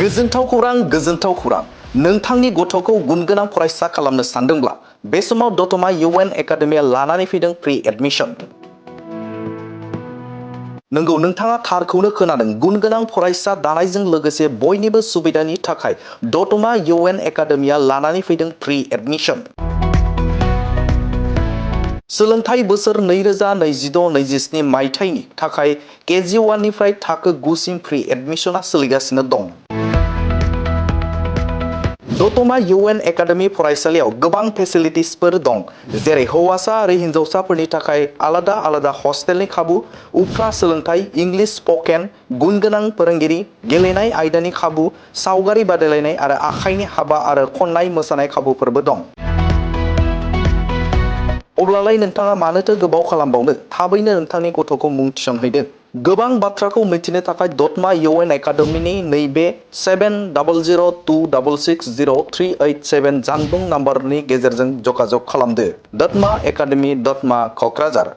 गोजोनथाव खौरां नोंथांनि गथ'खौ गुनगोनां फरायसा खालामनो सानदोंब्ला बे समाव दतमा UN एकाडेमिया लानानै फैदों प्रि एडमिशन। नंगौ, नोंथाङा थारखौनो खोनादों। गुनगोनां फरायसा दानायजों लोगोसे बयनिबो सुबिदानि थाखाय दतमा UN एकाडेमिया लानानै फैदों प्रि एडमिशन। सोलोंथाइ बोसोर 2026-27 मायथाइनि थाखाय KG 1 निफ्राय थाखो 9 सिम प्रि एडमिशना सोलिगासिनो दं। दतमा UN एकाडेमि फरायसालियाव गोबां फेसिलिटिसफोर दं, जेरै हौवासा आरो हिन्जावसाफोरनि थाखाय आलादा हस्टेलनि खाबु, उफ्रा सोलोंथाइ, इंलिश स्पकेन, गुनगोनां फोरोंगिरि, गेलेनाय आयदानि खाबु, सावगारि बादायलायनाय आरो आखाइनि हाबा आरो खननाय मोसानाय खाबुफोरबो दं। अब्लालाय नोंथाङा मानोथो गोबाव खालामबावनो? थाबैनो नोंथांनि गथ'खौ मुं थिसनहैदो। गोबां बाथ्राखौ मिथिनो थाखाय दतमा UN एकाडेमिनि नैबे 7002660387 जानबुं नाम्बारनि गेजेरजों जगाजग खालामदो। दतमा एकाडेमि, दतमा, क'क्राझार।